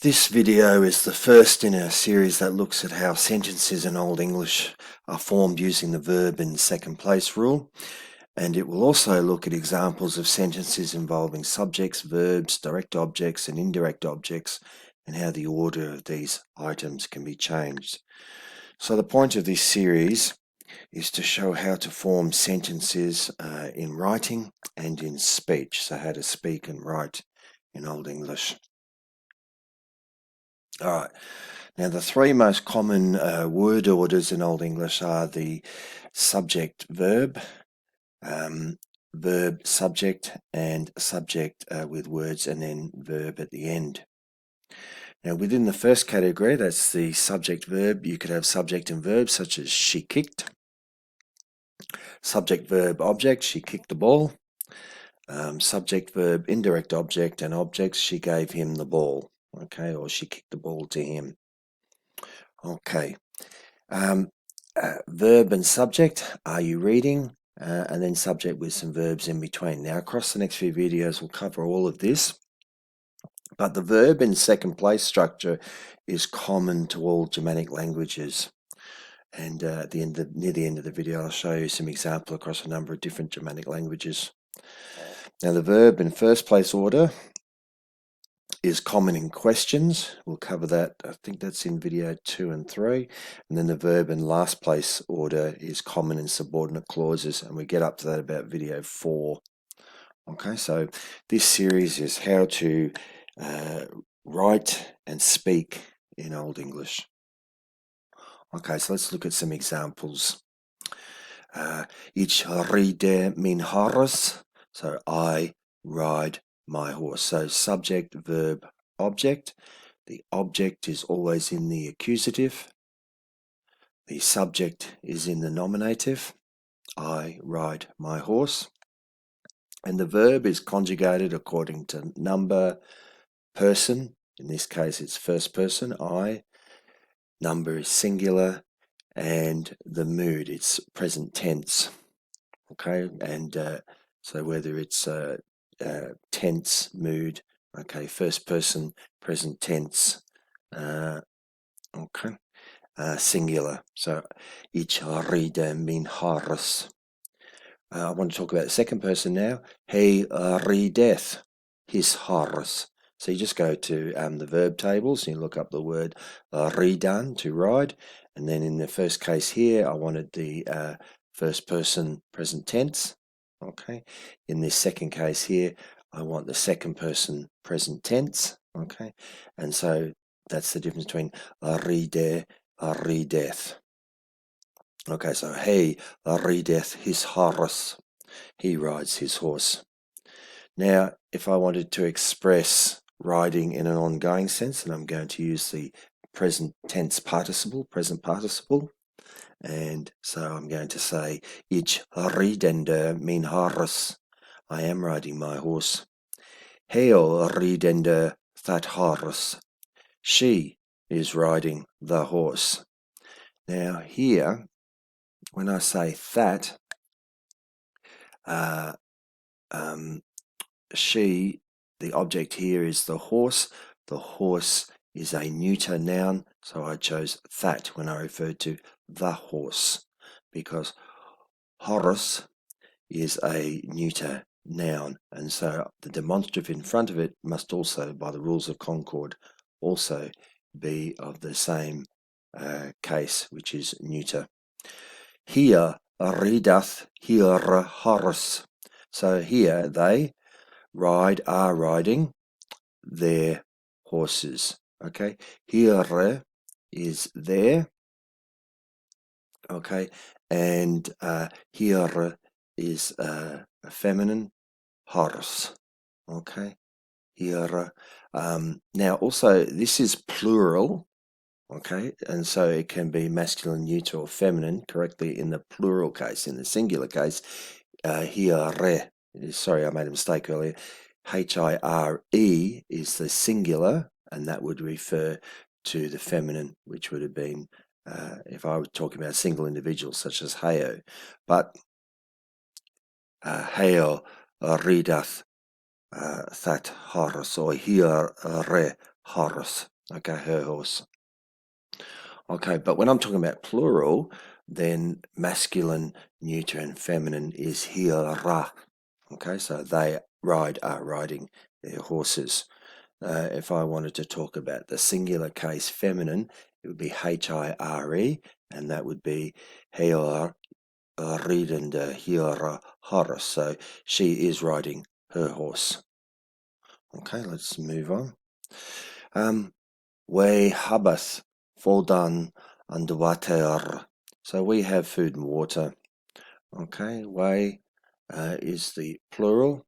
This video is the first in a series that looks at how sentences in Old English are formed using the verb in second place rule, and it will also look at examples of sentences involving subjects, verbs, direct objects and indirect objects, and how the order of these items can be changed. So the point of this series is to show how to form sentences in writing and in speech, so how to speak and write in Old English. All right. Now, the three most common word orders in Old English are the subject verb, verb subject, and subject with words and then verb at the end. Now, within the first category, that's the subject verb, you could have subject and verb such as she kicked. Subject verb object, she kicked the ball. Subject verb indirect object and objects, she gave him the ball. Okay, or she kicked the ball to him. Okay. Verb and subject, are you reading? And then subject with some verbs in between. Now, across the next few videos, we'll cover all of this. But the verb in second place structure is common to all Germanic languages. And near the end of the video, I'll show you some examples across a number of different Germanic languages. Now, the verb in first place order is common in questions. We'll cover that. I think that's in video 2 and 3. And then the verb in last place order is common in subordinate clauses, and we get up to that about video 4. Okay, so this series is how to write and speak in Old English. Okay, so let's look at some examples. Ich rīdende min hors. So I ride my horse. So subject, verb, object. The object is always in the accusative. The subject is in the nominative. I ride my horse. And the verb is conjugated according to number, person. In this case, it's first person, I. Number is singular. And the mood, it's present tense. Okay, and so whether it's tense, mood, okay, first person, present tense, okay, singular. So ich rīdende min hors. I want to talk about the second person now. He rīdeth his hors. So you just go to the verb tables and you look up the word rīdende, to ride, and then in the first case here, I wanted the first person present tense. Okay, in this second case here, I want the second person present tense. Okay, and so that's the difference between rīdende, rīdeth. Okay, so he rīdeth his hors. He rides his horse. Now, if I wanted to express riding in an ongoing sense, then I'm going to use the present tense participle, present participle. And so I'm going to say, ich rīdende min hors. I am riding my horse. He rīdende that hors. She is riding the horse. Now here, when I say that, she, the object here is the horse. The horse is a neuter noun, so I chose that when I referred to the horse, because hors is a neuter noun, and so the demonstrative in front of it must also, by the rules of concord, also be of the same case, which is neuter. Here rīdeth hir hors. So here they are riding their horses. Okay, here is there. Okay, and here is a feminine, hors. Okay, here. Now also this is plural. Okay, and so it can be masculine, neuter, or feminine correctly in the plural case. In the singular case, here. Sorry, I made a mistake earlier. Hire is the singular, and that would refer to the feminine, which would have been if I was talking about single individuals such as heo. But heo rīdeth that hors, or here hors. Okay, her horse. Okay, but when I'm talking about plural, then masculine, neuter, and feminine is hira. Okay, so they are riding their horses. If I wanted to talk about the singular case feminine, it would be hire, and that would be heor rīdende hira hors. So she is riding her horse. Okay, let's move on. We habeth voldan and water. So we have food and water. Okay, we is the plural,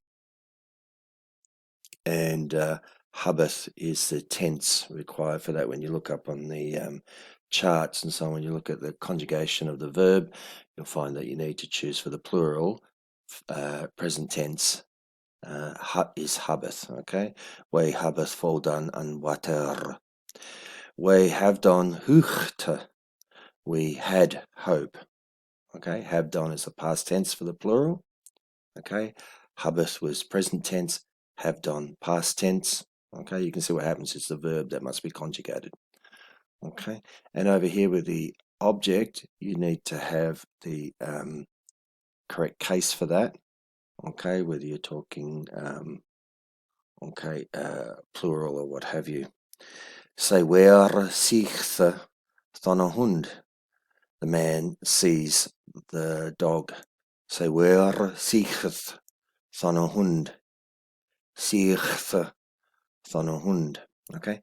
and habeth is the tense required for that. When you look up on the charts and so on, when you look at the conjugation of the verb, you'll find that you need to choose for the plural present tense is habeth. Okay, we habeth voldan and water. We have done hoogte. We had hope. Okay, have done is the past tense for the plural. Okay, habeth was present tense, have done past tense. Okay, you can see what happens. It's the verb that must be conjugated. Okay, and over here with the object, you need to have the correct case for that. Okay, whether you're talking plural or what have you. Say where seeks the hund. The man sees the dog. Say where seeketh the hund. Seeketh the hund. Okay.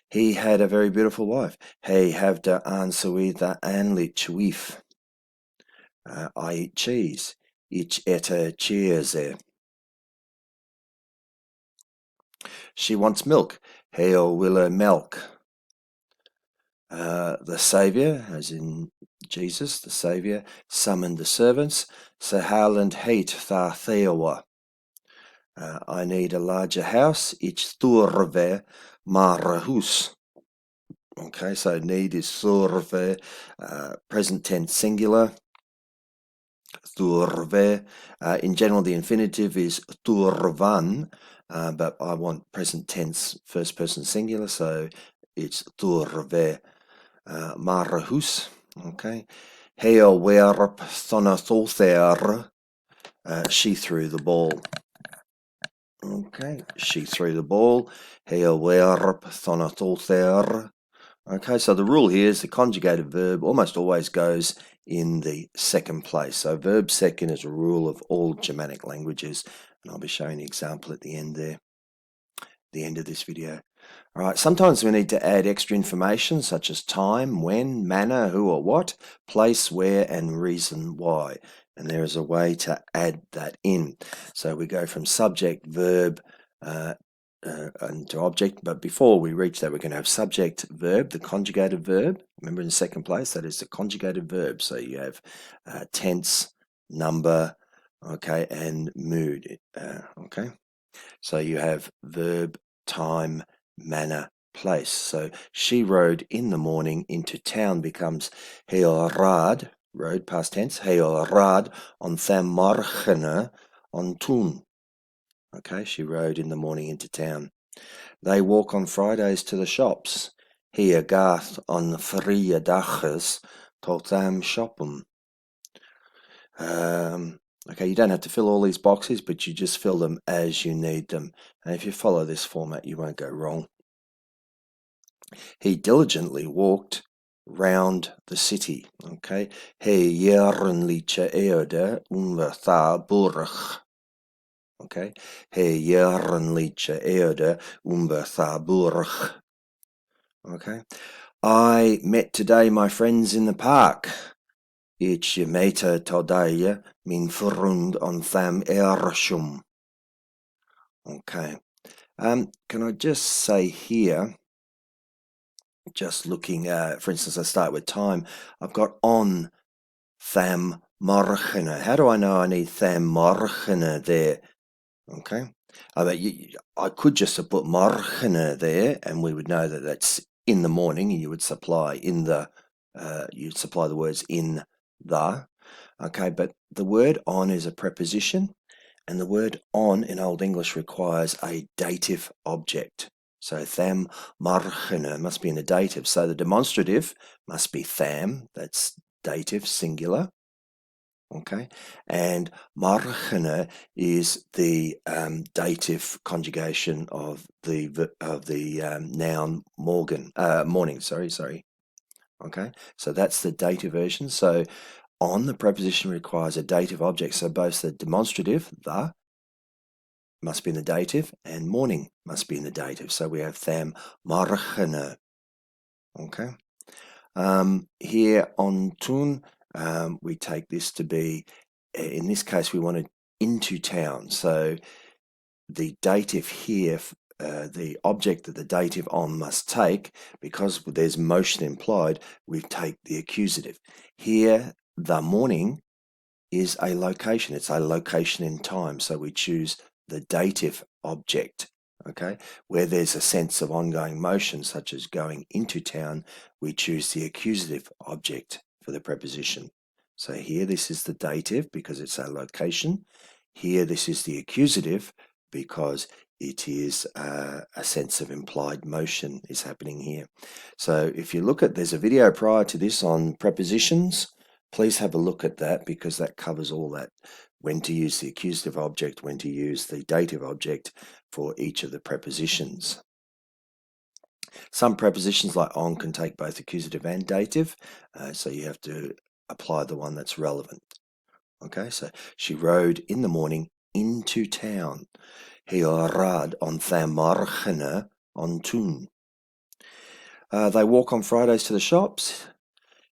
He had a very beautiful wife. He have de aansuida aanlich wief. I eat cheese. Ich ete cheese. She wants milk. He'll will milk. The Saviour, as in Jesus, the Saviour, summoned the servants. So Howland hate tha theowa. I need a larger house. Ich thurve marahus. Okay, so need is thurve, present tense singular. Thurve. In general, the infinitive is thurvan, but I want present tense, first person singular, so it's thurve marahus. Okay. Heo werp thonatholther. She threw the ball. Okay, she threw the ball. Heo werp thonatholther. Okay, so the rule here is the conjugated verb almost always goes in the second place. So verb second is a rule of all Germanic languages, and I'll be showing the example at the end there, the end of this video. All right, sometimes we need to add extra information such as time, when, manner, who or what, place, where, and reason why. And there is a way to add that in. So we go from subject, verb, and to object, but before we reach that, we're going to have subject, verb, the conjugated verb. Remember, in the second place, that is the conjugated verb. So you have tense, number, okay, and mood. Okay, so you have verb, time, manner, place. So she rode in the morning into town becomes rad, rode past tense, rad on tham morgene on toen. Okay, she rode in the morning into town. They walk on Fridays to the shops. Hier gaat on vrijdags tot tham shoppen. Okay, you don't have to fill all these boxes, but you just fill them as you need them. And if you follow this format, you won't go wrong. He diligently walked round the city. Okay, he jernliche Erde tha burg. Okay, he jernliche Erde tha burg. Okay, I met today my friends in the park. Ich mete today min vriend on tham ershum. Okay, can I just say here, just looking, for instance, I start with time. I've got on tham morgene. How do I know I need tham morgene there? Okay, I could just have put morgene there, and we would know that that's in the morning, and you would supply in the, you'd supply the words in the. Okay, but the word on is a preposition, and the word on in Old English requires a dative object. So tham morgen must be in the dative. So the demonstrative must be tham, that's dative, singular. Okay, and morgen is the dative conjugation of the noun morning. Sorry. Okay, so that's the dative version. So on, the preposition requires a dative object. So both the demonstrative, the, must be in the dative, and morning must be in the dative. So we have tham morgen. Okay. Here on tun, we take this to be, in this case, we wanted into town. So the dative here, the object that the dative on must take, because there's motion implied, we take the accusative. Here, the morning is a location. It's a location in time. So we choose the dative object. Okay, where there's a sense of ongoing motion, such as going into town, we choose the accusative object for the preposition. So here, this is the dative because it's a location. Here, this is the accusative because it is a sense of implied motion is happening here. So if you look at, there's a video prior to this on prepositions. Please have a look at that because that covers all that. When to use the accusative object, when to use the dative object for each of the prepositions. Some prepositions like on can take both accusative and dative, so you have to apply the one that's relevant. Okay, so she rode in the morning into town. He red on tham morgen on tun. They walk on Fridays to the shops.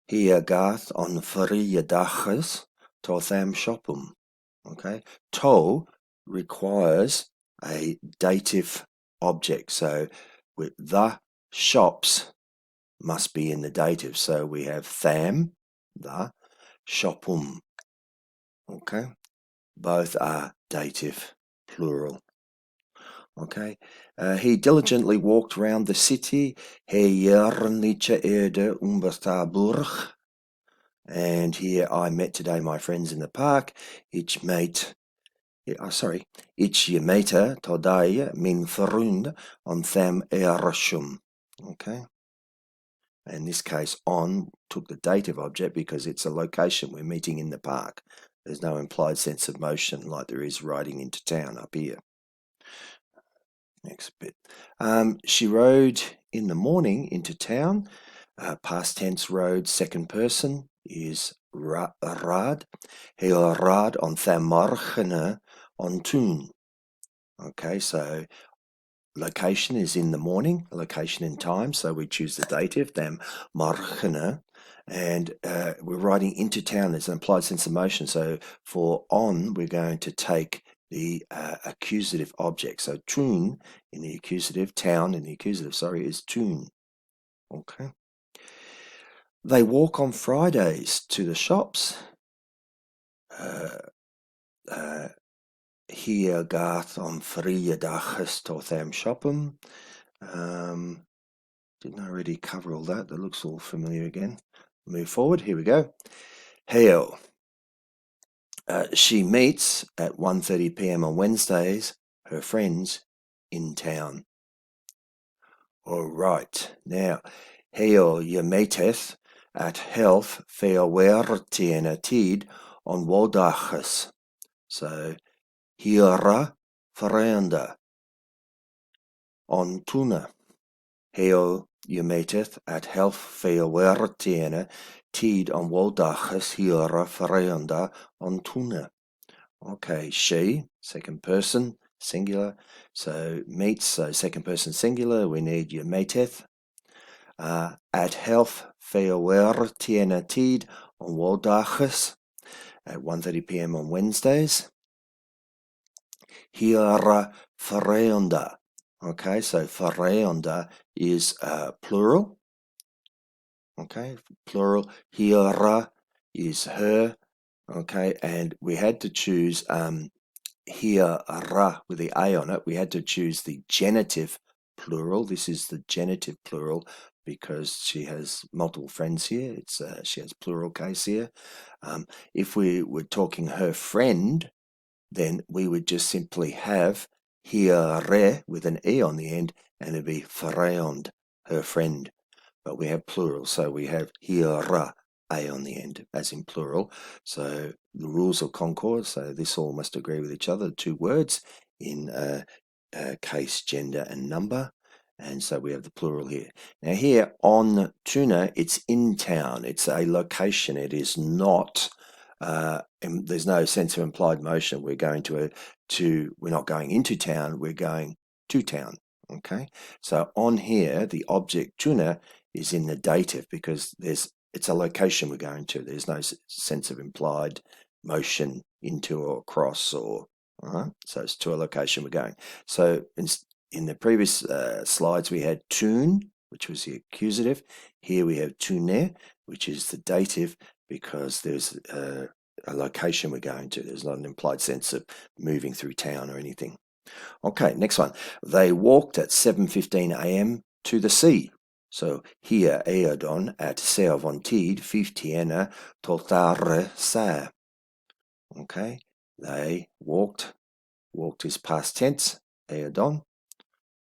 He gaat on vrijdags to tham shoppen. Okay, to requires a dative object, so with the shops must be in the dative. So we have tham, the, shoppum. Okay, both are dative, plural. Okay, he diligently walked round the city. He jernliche erde Umbertaburg. And here I met today my friends in the park. Ich je mete today min vriend on tham ershum. Okay. In this case, on took the dative object because it's a location. We're meeting in the park. There's no implied sense of motion like there is riding into town up here. Next bit. She rode in the morning into town. Past tense rode, second person is rad. He rad on tham morgen on tun. Okay, so location is in the morning, location in time, so we choose the dative, tham morgen, and we're riding into town. There's an implied sense of motion, so for on, we're going to take the accusative object. So tun in the accusative, town in the accusative, is tun. Okay. They walk on Fridays to the shops. Hier gaat on vrijdags to tham shoppen. Didn't I already cover all that? That looks all familiar again. Move forward. Here we go. Hail. She meets at 1:30 p.m. on Wednesdays her friends in town. All right. Now, hail je meteth at health feerwertiene tid on woensdags. So, hier veranda on tuna. Hail je meteth at health feerwertiene tid on woensdags hier veranda on tuna. Okay, she, second person, singular. So meets, so second person singular, we need je meteth. At health feerwertiene tid on woensdags at 1:30 p.m. on Wednesdays. Hier veranda. Okay, so veranda is plural. Okay, plural. Hier is her. Okay, and we had to choose here with the a on it. We had to choose the genitive plural. This is the genitive plural because she has multiple friends here. It's she has plural case here. If we were talking her friend, then we would just simply have here with an E on the end, and it'd be friend, her friend. But we have plural, so we have here, A on the end, as in plural. So the rules of concord, so this all must agree with each other, the two words in case, gender, and number. And so we have the plural here. Now here on tuna, it's in town. It's a location. It is not, there's no sense of implied motion. We're going we're not going into town, we're going to town. Okay, so on here, the object tuna is in the dative because it's a location we're going to. There's no sense of implied motion into or across or, so it's to a location we're going. So in the previous slides, we had tune, which was the accusative. Here we have tune, which is the dative because there's a location we're going to. There's not an implied sense of moving through town or anything. Okay, next one. They walked at 7:15 a.m. to the sea. So here Eodon at Seavontid 50 toltare sa. Okay, they walked. Walked is past tense. Eodon.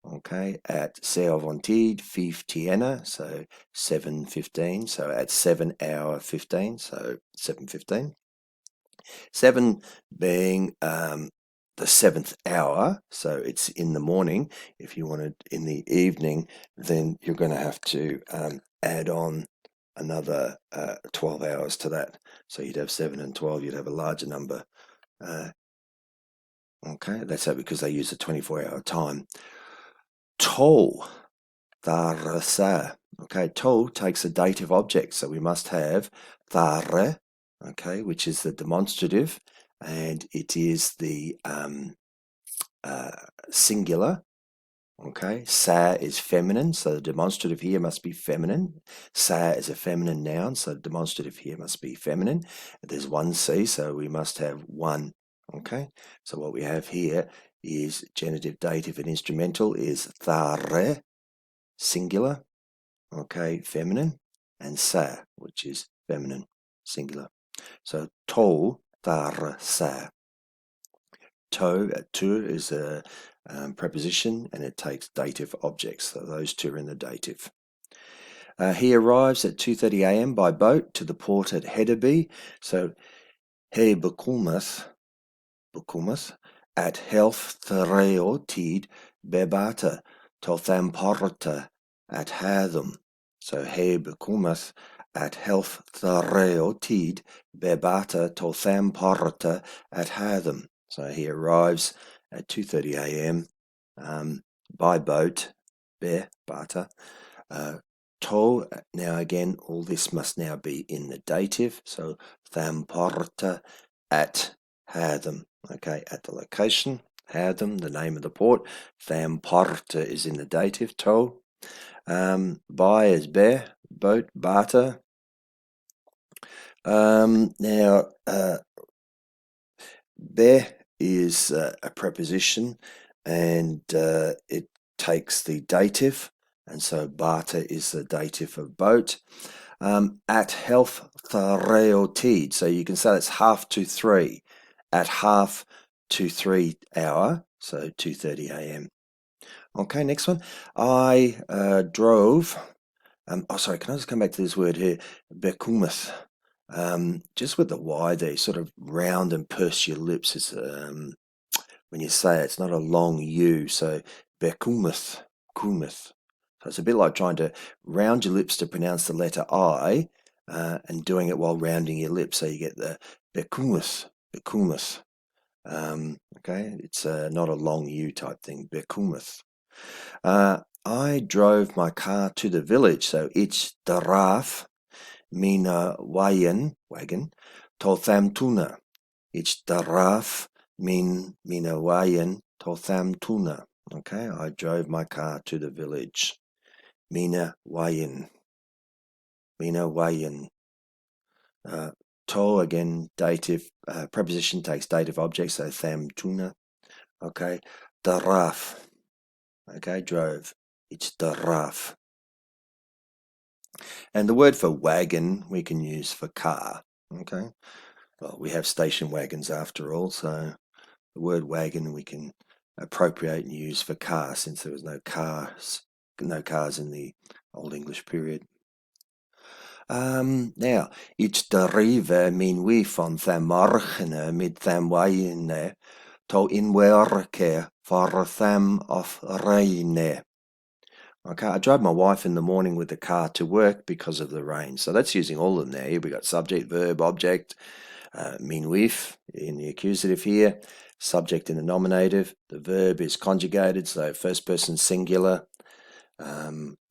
Okay, at Seavontid 50, so 7:15. So at 7:15, so 7:15. 7 being the 7th hour, so it's in the morning. If you want it in the evening, then you're going to have to add on another 12 hours to that. So you'd have 7 and 12, you'd have a larger number. Okay, that's that because they use a 24-hour time. Tol, tharasa. Okay, tol takes a dative object, so we must have thare, okay, which is the demonstrative, and it is the singular. Okay, sa is feminine, so the demonstrative here must be feminine. Sa is a feminine noun, so the demonstrative here must be feminine. There's one C, so we must have one. Okay, so what we have here is genitive, dative, and instrumental is thare, singular, okay, feminine, and sa, which is feminine, singular. So tol, thare, sa. To is a preposition and it takes dative objects, so those two are in the dative. He arrives at 2:30 a.m. by boat to the port at Hedeby. So he bekometh at health thereotid bebata tothamporta at Hatham. So he bekometh at health thereotid bebata tothamporta at Hatham. So he arrives at 2:30 a.m. By boat, bebata. To, now again, all this must now be in the dative. So thamporta at Hatham. Okay, at the location, Hatham, the name of the port. Thamporta is in the dative, to. By is be, boat, bata. Now, be is a preposition and it takes the dative, and so bata is the dative of boat. At health thereotid, so you can say that's 2:30, at 2:30 hour, so 2:30 a.m. Okay, next one. I drove. Sorry, can I just come back to this word here? Bekometh. Just with the Y there, sort of round and purse your lips. It's when you say it, it's not a long U. So bekometh, kumeth. So it's a bit like trying to round your lips to pronounce the letter I, and doing it while rounding your lips. So you get the bekometh, bekometh. Okay, it's not a long U type thing. Bekometh. I drove my car to the village. So ich daraf. Mina wagen, tothamtuna. Ich daraf mina wagen tothamtuna. Okay, I drove my car to the village. Mina wagen. To again, dative, preposition takes dative object, so thamtuna. Okay, daraf. Okay, drove. It's daraf. And the word for wagon we can use for car. Okay, well, we have station wagons after all, so the word wagon we can appropriate and use for car, since there was no cars in the Old English period. Now, ich drive min wife van the morgen mit them wine to inwerke for them of rain. Okay, I drive my wife in the morning with the car to work because of the rain. So that's using all of them there. We've got subject, verb, object, min wife in the accusative here, subject in the nominative. The verb is conjugated, so first person singular.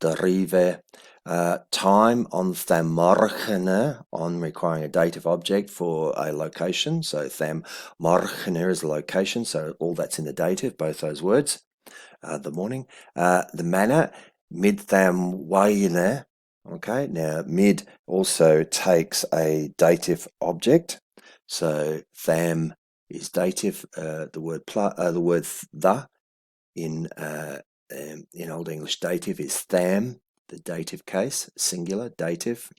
Drive. Time on them morgen, on requiring a dative object for a location. So them morgen is a location, so all that's in the dative, both those words. The morning. The manner, mid them wine. Okay, now mid also takes a dative object. So them is dative. The word the in Old English dative is them, the dative case, singular dative.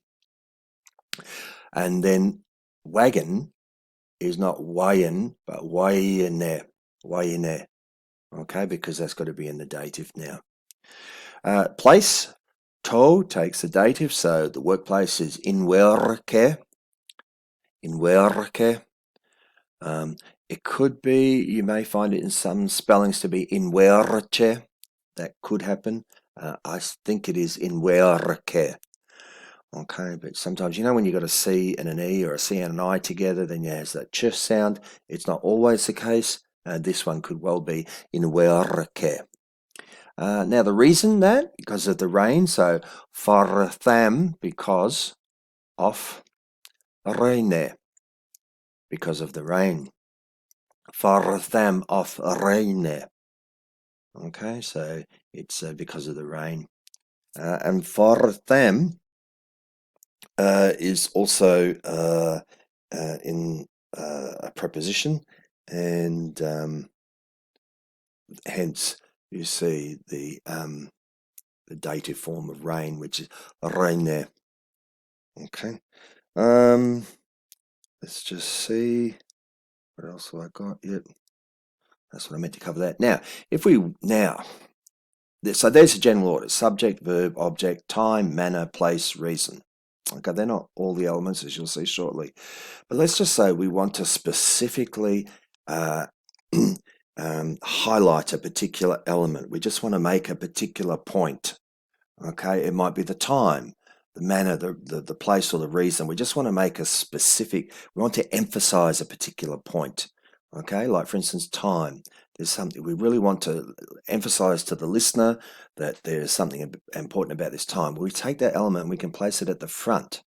And then wagon is not wayen, but wayene. Okay, because that's got to be in the dative now. Place, to takes the dative, so the workplace is inwerke. It could be, you may find it in some spellings to be inwerke. That could happen. I think it is inwerke. Okay, but sometimes, you know, when you've got a C and an E or a C and an I together, then you have that ch sound. It's not always the case. This one could well be inwerke. Now the reason that, because of the rain, so for them, because of rain, because of the rain. For them of rain. Okay, so it's because of the rain. And for them is also in a preposition, and hence you see the dative form of rain, which is rain. Okay. Let's just see what else have I got. Yep, that's what I meant to cover that. Now, so there's a general order: subject, verb, object, time, manner, place, reason. Okay, they're not all the elements, as you'll see shortly. But let's just say we want to specifically highlight a particular element. We just want to make a particular point. Okay, it might be the time, the manner, the place, or the reason. We just want to make a specific, we want to emphasize a particular point. Okay, like for instance, time. There's something we really want to emphasize to the listener, that there's something important about this time. We take that element and we can place it at the front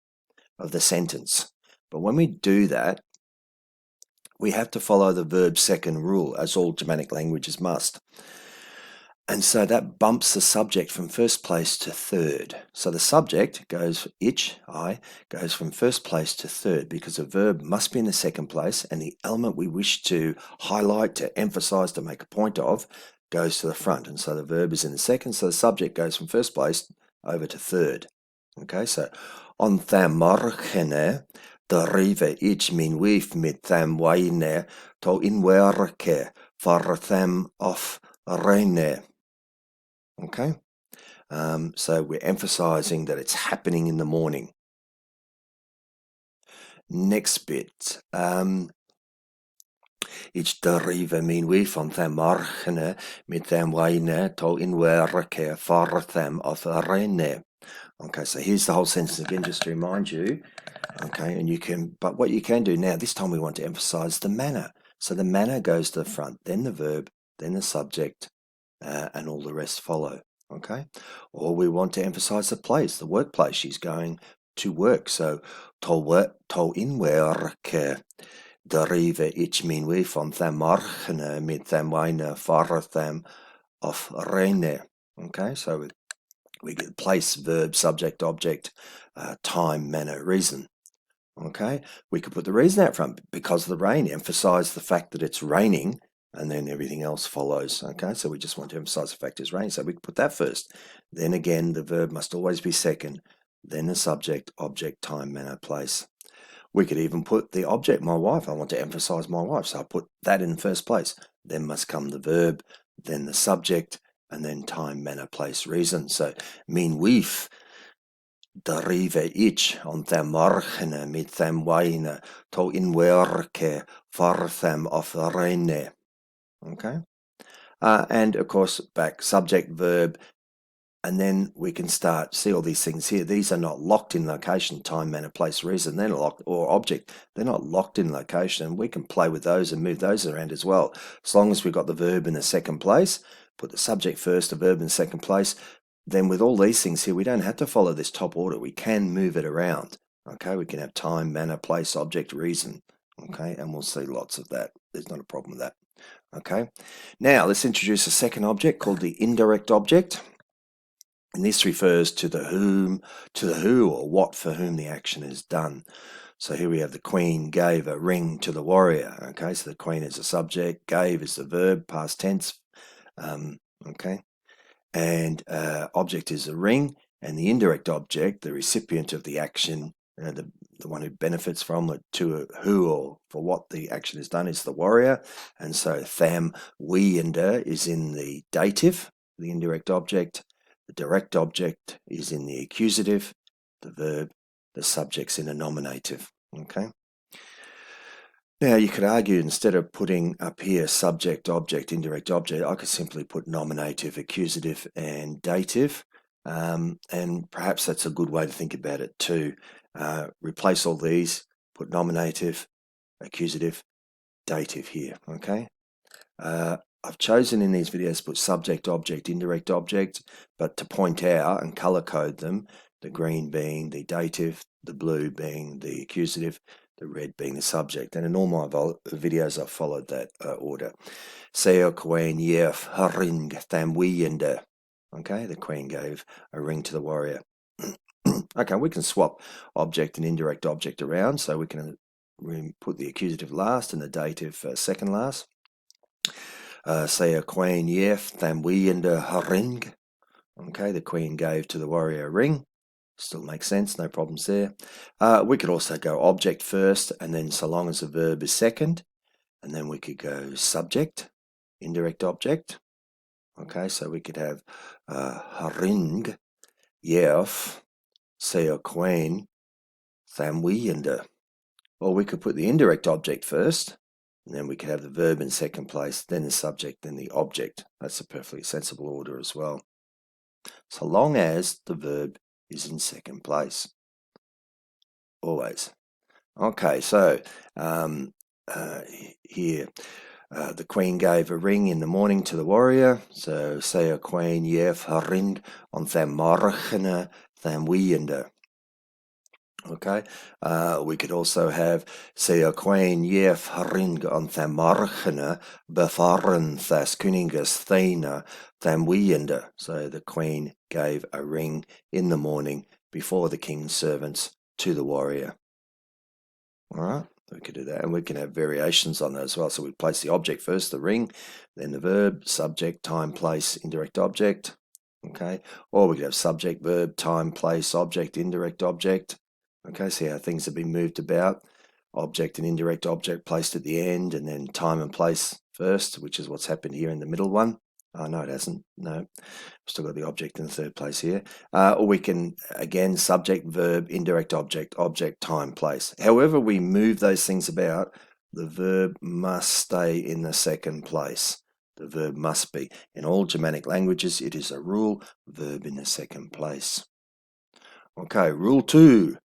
of the sentence. But when we do that, we have to follow the verb second rule, as all Germanic languages must. And so that bumps the subject from first place to third. So the subject goes, I, goes from first place to third, because the verb must be in the second place, and the element we wish to highlight, to emphasize, to make a point of, goes to the front. And so the verb is in the second, so the subject goes from first place over to third. Okay, so on the morgen drive ich min wife mit them wine to inwerke for them of rain. Okay, so we're emphasizing that it's happening in the morning. Next bit. Ich drive min wife on them morgen mit them wine to inwerke for them of rain. Okay, so here's the whole sentence again, just to remind you. Okay, but what you can do now, this time we want to emphasize the manner. So the manner goes to the front, then the verb, then the subject, and all the rest follow. Okay, or we want to emphasize the place, the workplace. She's going to work. So to inwerke drive ich min wife on them morgen mit them wine for them of rain. Okay, so we get place, verb, subject, object, time, manner, reason. Okay, we could put the reason out front, because of the rain, emphasize the fact that it's raining, and then everything else follows. Okay, so we just want to emphasize the fact it's raining, so we can put that first. Then again, the verb must always be second, then the subject, object, time, manner, place. We could even put the object, my wife. I want to emphasize my wife, so I put that in first place. Then must come the verb, then the subject, and then time, manner, place, reason. So, min wief derive ich on them morgene mit them wine to in werke for them of reine. Okay? And of course, back subject, verb, and then we can start, see all these things here. These are not locked in location, time, manner, place, reason. They're not locked, or object. They're not locked in location. And we can play with those and move those around as well. As long as we've got the verb in the second place, put the subject first, the verb in the second place. Then with all these things here, we don't have to follow this top order. We can move it around. Okay, we can have time, manner, place, object, reason. Okay, and we'll see lots of that. There's not a problem with that. Okay, now let's introduce a second object called the indirect object. And this refers to the who or what for whom the action is done. So here we have the queen gave a ring to the warrior. Okay, so the queen is the subject, gave is the verb, past tense. Okay, and object is a ring, and the indirect object, the recipient of the action, the one who benefits from it, to who or for what the action is done, is the warrior. And so tham, rīdende is in the dative, the indirect object. The direct object is in the accusative, the verb, the subject's in a nominative. Okay. Now you could argue, instead of putting up here subject, object, indirect object, I could simply put nominative, accusative, and dative. And perhaps that's a good way to think about it too. Replace all these, put nominative, accusative, dative here. Okay. I've chosen in these videos to put subject, object, indirect object, but to point out and color code them, the green being the dative, the blue being the accusative, the red being the subject. And in all my videos, I've followed that order. Seo queen yef ring tham rīdende. Okay, the queen gave a ring to the warrior. Okay, we can swap object and indirect object around, so we can put the accusative last and the dative second last. Say a queen yef tham rīdende ring. Okay, the queen gave to the warrior a ring. Still makes sense, no problems there. We could also go object first, and then so long as the verb is second, and then we could go subject, indirect object. Okay, so we could have ring yef say a queen tham rīdende. Or we could put the indirect object first, and then we could have the verb in second place, then the subject, then the object. That's a perfectly sensible order as well, so long as the verb is in second place, always. Okay, so here the queen gave a ring in the morning to the warrior. So say a queen yef ring on tham morgene tham rīdende. Okay, we could also have say a queen yef ring on tham morgene befahren thas koninges thena tham rīdende. So the queen gave a ring in the morning before the king's servants to the warrior. All right, we could do that, and we can have variations on that as well. So we place the object first, the ring, then the verb, subject, time, place, indirect object. Okay, or we could have subject, verb, time, place, object, indirect object. Okay, see how things have been moved about. Object and indirect object placed at the end, and then time and place first, which is what's happened here in the middle one. Oh, no, it hasn't. No, still got the object in the third place here. Or we can, again, subject, verb, indirect object, object, time, place. However we move those things about, the verb must stay in the second place. The verb must be. In all Germanic languages, it is a rule, verb in the second place. Okay, rule 2.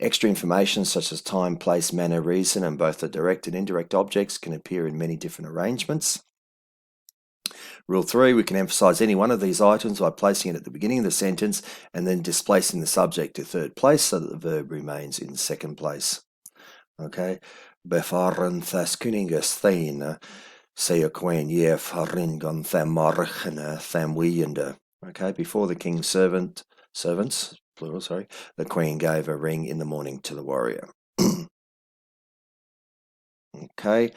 Extra information such as time, place, manner, reason, and both the direct and indirect objects can appear in many different arrangements. Rule 3, we can emphasize any one of these items by placing it at the beginning of the sentence and then displacing the subject to third place so that the verb remains in second place. Okay, befahren thas koninges thena, say a queen yef ring on tham morgene tham rīdende. Okay, before the king's servants, plural, sorry, the queen gave a ring in the morning to the warrior. Okay,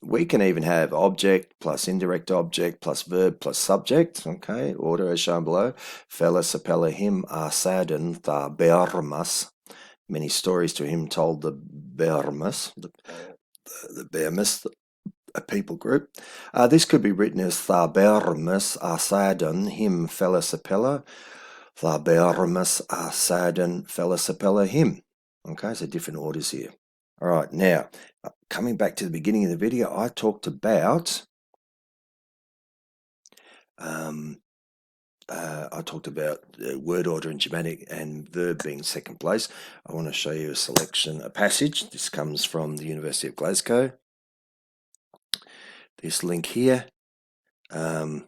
we can even have object plus indirect object plus verb plus subject. Okay, order as shown below. Fella sapella him arsaden tha bearmas. Many stories to him told the Beormus, the Beormus, a people group. This could be written as Tha Beormus Asadun him felicipella, Tha Beormus Asadun felicipella him. Okay, so different orders here. All right, now coming back to the beginning of the video, I talked about word order in Germanic and verb being second place. I want to show you a passage. This comes from the University of Glasgow. This link here, and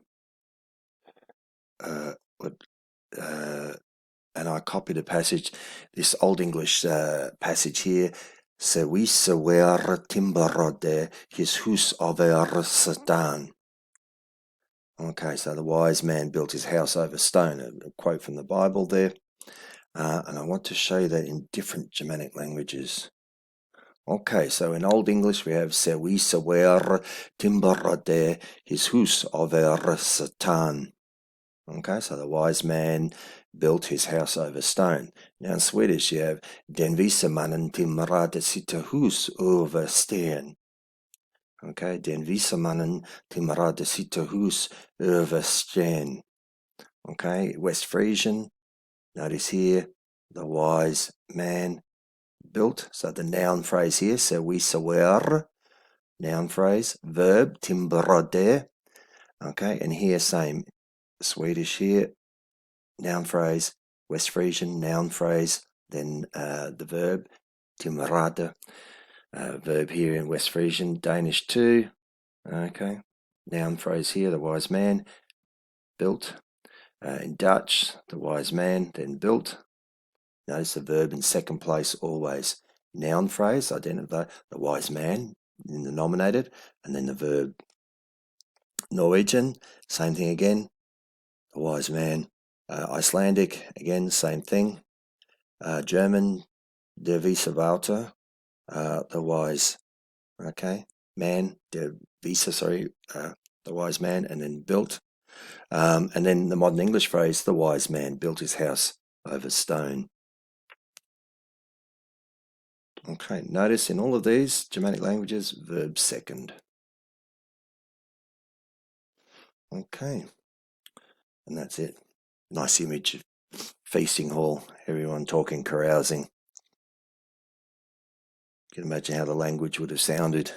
I copied a passage, this Old English passage here. Se we sewer timberode his hus over Satan. Okay, so the wise man built his house over stone, a quote from the Bible there. And I want to show you that in different Germanic languages. Okay, so in Old English we have Se we sewer timberode his hus over Satan. Okay, so the wise man built his house over stone. Now in Swedish you have Den vise mannen timrade sitt hus över sten. Okay, den vise mannen timrade sitt hus över sten. Okay, West Frisian, notice here, the wise man built. So the noun phrase here, so we sewer, noun phrase, verb, timbrade. Okay, and here same, Swedish here, noun phrase, West Frisian, noun phrase, then the verb, timrade, verb here in West Frisian, Danish too. Okay, noun phrase here, the wise man, built. In Dutch, the wise man, then built. Notice the verb in second place always. Noun phrase, identify the wise man in the nominated, and then the verb. Norwegian, same thing again, the wise man. Icelandic, again, same thing. German, der weise Wouter, the wise, okay, man, der weise, the wise man, and then built. And then the modern English phrase, the wise man built his house over stone. Okay, notice in all of these Germanic languages, verb second. Okay, and that's it. Nice image of feasting hall, everyone talking, carousing. You can imagine how the language would have sounded.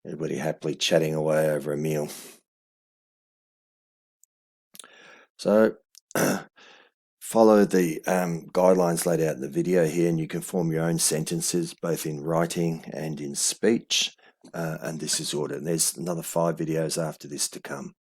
Everybody happily chatting away over a meal. So follow the guidelines laid out in the video here, and you can form your own sentences both in writing and in speech, and this is ordered. And there's another 5 videos after this to come.